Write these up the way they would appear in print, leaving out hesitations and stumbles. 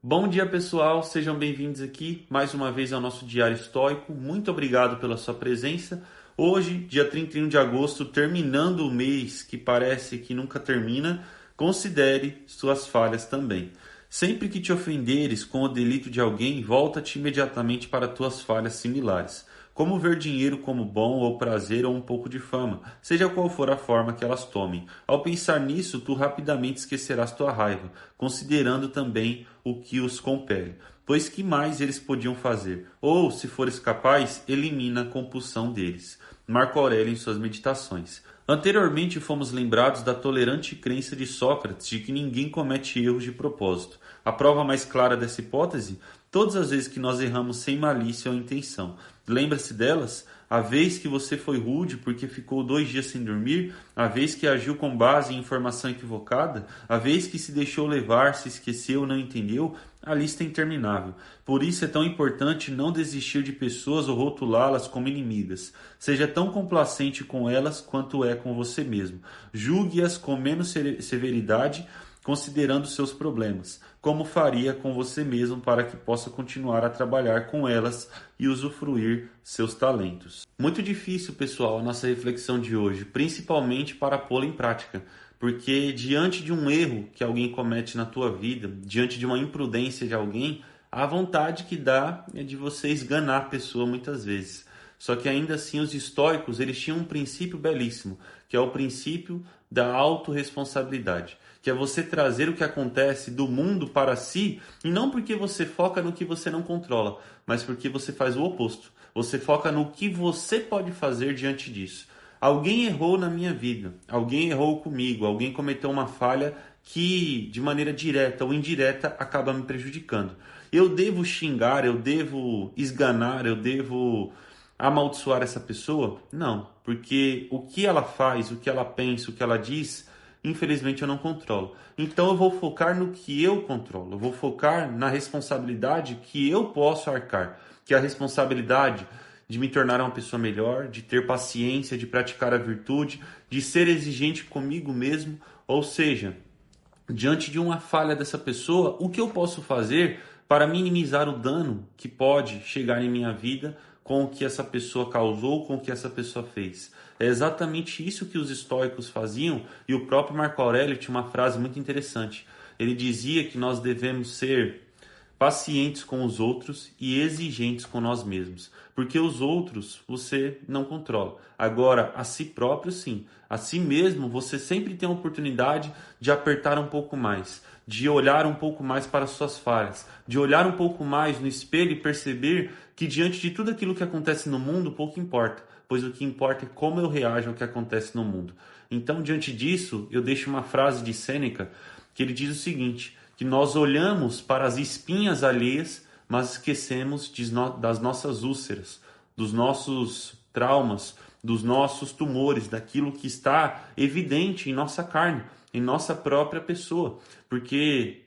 Bom dia, pessoal. Sejam bem-vindos aqui mais uma vez ao nosso Diário Estoico. Muito obrigado pela sua presença. Hoje, dia 31 de agosto, terminando o mês que parece que nunca termina, considere suas falhas também. Sempre que te ofenderes com o delito de alguém, volta-te imediatamente para tuas falhas similares. Como ver dinheiro como bom ou prazer ou um pouco de fama, seja qual for a forma que elas tomem. Ao pensar nisso, tu rapidamente esquecerás tua raiva, considerando também o que os compele. Pois que mais eles podiam fazer? Ou, se fores capaz, elimina a compulsão deles. Marco Aurélio em suas meditações. Anteriormente fomos lembrados da tolerante crença de Sócrates de que ninguém comete erros de propósito. A prova mais clara dessa hipótese? Todas as vezes que nós erramos sem malícia ou intenção. Lembra-se delas? A vez que você foi rude porque ficou 2 dias sem dormir, a vez que agiu com base em informação equivocada, a vez que se deixou levar, se esqueceu, não entendeu, a lista é interminável. Por isso é tão importante não desistir de pessoas ou rotulá-las como inimigas. Seja tão complacente com elas quanto é com você mesmo. Julgue-as com menos severidade, considerando seus problemas, como faria com você mesmo para que possa continuar a trabalhar com elas e usufruir seus talentos. Muito difícil, pessoal, a nossa reflexão de hoje, principalmente para pô-la em prática, porque diante de um erro que alguém comete na tua vida, diante de uma imprudência de alguém, a vontade que dá é de você esganar a pessoa muitas vezes. Só que ainda assim os estoicos, eles tinham um princípio belíssimo, que é o princípio da autorresponsabilidade, que é você trazer o que acontece do mundo para si, e não porque você foca no que você não controla, mas porque você faz o oposto. Você foca no que você pode fazer diante disso. Alguém errou na minha vida, alguém errou comigo, alguém cometeu uma falha que, de maneira direta ou indireta, acaba me prejudicando. Eu devo xingar, eu devo esganar, eu devo amaldiçoar essa pessoa? Não, porque o que ela faz, o que ela pensa, o que ela diz, infelizmente eu não controlo. Então eu vou focar no que eu controlo, eu vou focar na responsabilidade que eu posso arcar, que é a responsabilidade de me tornar uma pessoa melhor, de ter paciência, de praticar a virtude, de ser exigente comigo mesmo, ou seja, diante de uma falha dessa pessoa, o que eu posso fazer para minimizar o dano que pode chegar em minha vida com o que essa pessoa causou, com o que essa pessoa fez. É exatamente isso que os estoicos faziam, e o próprio Marco Aurélio tinha uma frase muito interessante. Ele dizia que nós devemos ser pacientes com os outros e exigentes com nós mesmos, porque os outros você não controla. Agora, a si próprio, sim. A si mesmo, você sempre tem a oportunidade de apertar um pouco mais, de olhar um pouco mais para as suas falhas, de olhar um pouco mais no espelho e perceber que diante de tudo aquilo que acontece no mundo, pouco importa, pois o que importa é como eu reajo ao que acontece no mundo. Então, diante disso, eu deixo uma frase de Sêneca, que ele diz o seguinte: que nós olhamos para as espinhas alheias, mas esquecemos das nossas úlceras, dos nossos traumas, dos nossos tumores, daquilo que está evidente em nossa carne, em nossa própria pessoa. Porque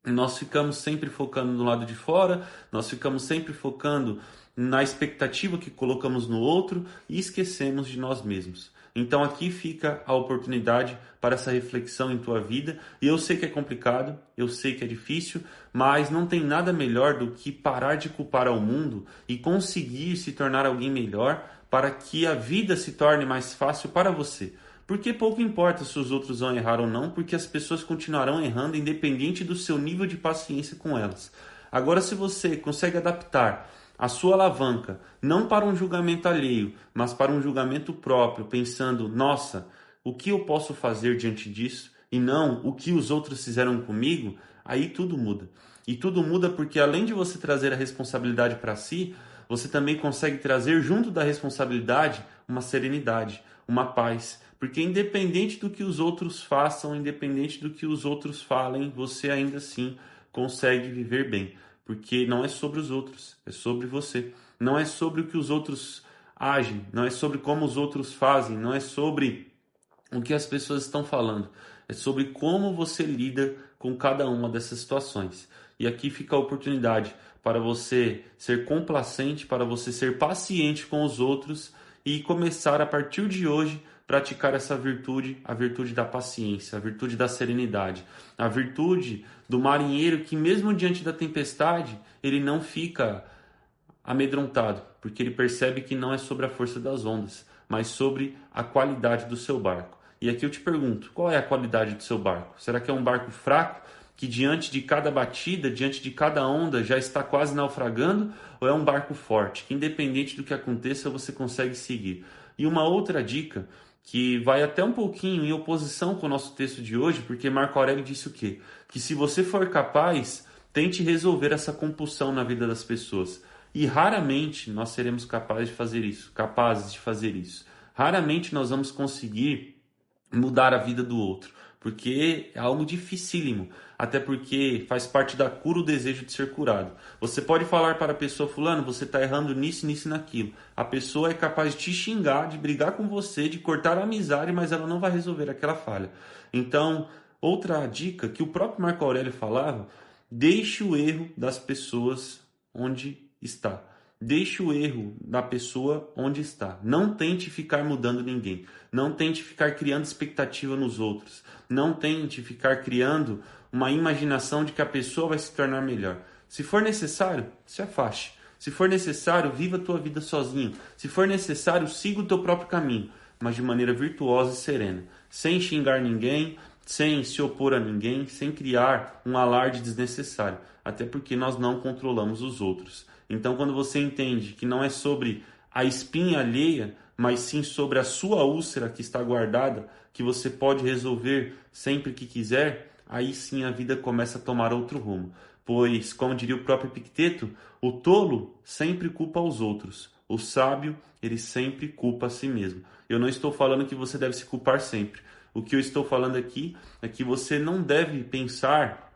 nós ficamos sempre focando no lado de fora, nós ficamos sempre focando na expectativa que colocamos no outro e esquecemos de nós mesmos. Então aqui fica a oportunidade para essa reflexão em tua vida. E eu sei que é complicado, eu sei que é difícil, mas não tem nada melhor do que parar de culpar ao mundo e conseguir se tornar alguém melhor para que a vida se torne mais fácil para você. Porque pouco importa se os outros vão errar ou não, porque as pessoas continuarão errando independente do seu nível de paciência com elas. Agora, se você consegue adaptar a sua alavanca não para um julgamento alheio, mas para um julgamento próprio, pensando, nossa, o que eu posso fazer diante disso? E não o que os outros fizeram comigo, aí tudo muda. E tudo muda porque além de você trazer a responsabilidade para si, você também consegue trazer junto da responsabilidade uma serenidade, uma paz. Porque independente do que os outros façam, independente do que os outros falem, você ainda assim consegue viver bem. Porque não é sobre os outros, é sobre você. Não é sobre o que os outros agem, não é sobre como os outros fazem, não é sobre o que as pessoas estão falando. É sobre como você lida com cada uma dessas situações. E aqui fica a oportunidade para você ser complacente, para você ser paciente com os outros e começar a partir de hoje praticar essa virtude, a virtude da paciência, a virtude da serenidade, a virtude do marinheiro que mesmo diante da tempestade, ele não fica amedrontado, porque ele percebe que não é sobre a força das ondas, mas sobre a qualidade do seu barco. E aqui eu te pergunto, qual é a qualidade do seu barco? Será que é um barco fraco, que diante de cada batida, diante de cada onda, já está quase naufragando? Ou é um barco forte, que independente do que aconteça, você consegue seguir? E uma outra dica, que vai até um pouquinho em oposição com o nosso texto de hoje, porque Marco Aurélio disse o quê? Que se você for capaz, tente resolver essa compulsão na vida das pessoas. E raramente nós seremos capazes de fazer isso, capazes de fazer isso. Raramente nós vamos conseguir mudar a vida do outro, porque é algo dificílimo, até porque faz parte da cura o desejo de ser curado. Você pode falar para a pessoa, fulano, você está errando nisso, nisso e naquilo. A pessoa é capaz de te xingar, de brigar com você, de cortar a amizade, mas ela não vai resolver aquela falha. Então, outra dica que o próprio Marco Aurélio falava, deixe o erro das pessoas onde está. Deixe o erro da pessoa onde está. Não tente ficar mudando ninguém. Não tente ficar criando expectativa nos outros. Não tente ficar criando uma imaginação de que a pessoa vai se tornar melhor. Se for necessário, se afaste. Se for necessário, viva a tua vida sozinho. Se for necessário, siga o teu próprio caminho, mas de maneira virtuosa e serena, sem xingar ninguém, sem se opor a ninguém, sem criar um alarde desnecessário, até porque nós não controlamos os outros. Então, quando você entende que não é sobre a espinha alheia, mas sim sobre a sua úlcera que está guardada, que você pode resolver sempre que quiser, aí sim a vida começa a tomar outro rumo. Pois, como diria o próprio Epicteto, o tolo sempre culpa os outros, o sábio, ele sempre culpa a si mesmo. Eu não estou falando que você deve se culpar sempre. O que eu estou falando aqui é que você não deve pensar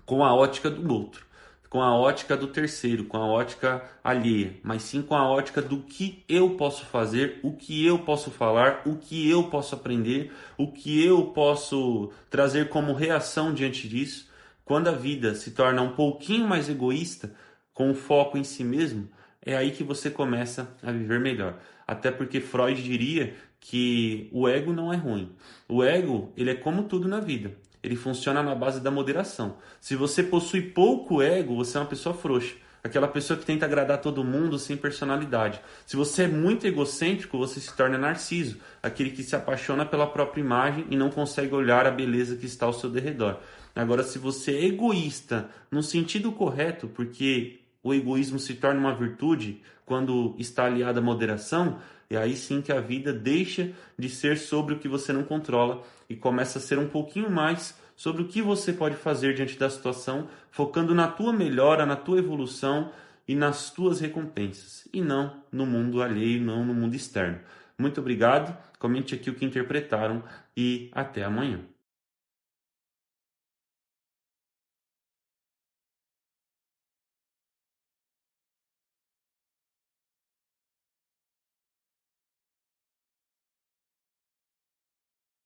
com a ótica do outro, com a ótica do terceiro, com a ótica alheia, mas sim com a ótica do que eu posso fazer, o que eu posso falar, o que eu posso aprender, o que eu posso trazer como reação diante disso. Quando a vida se torna um pouquinho mais egoísta, com foco em si mesmo, é aí que você começa a viver melhor. Até porque Freud diria que o ego não é ruim. O ego, ele é como tudo na vida. Ele funciona na base da moderação. Se você possui pouco ego, você é uma pessoa frouxa. Aquela pessoa que tenta agradar todo mundo sem personalidade. Se você é muito egocêntrico, você se torna narciso. Aquele que se apaixona pela própria imagem e não consegue olhar a beleza que está ao seu derredor. Agora, se você é egoísta no sentido correto, porque o egoísmo se torna uma virtude quando está aliado à moderação, é aí sim que a vida deixa de ser sobre o que você não controla e começa a ser um pouquinho mais sobre o que você pode fazer diante da situação, focando na tua melhora, na tua evolução e nas tuas recompensas, e não no mundo alheio, não no mundo externo. Muito obrigado, comente aqui o que interpretaram e até amanhã.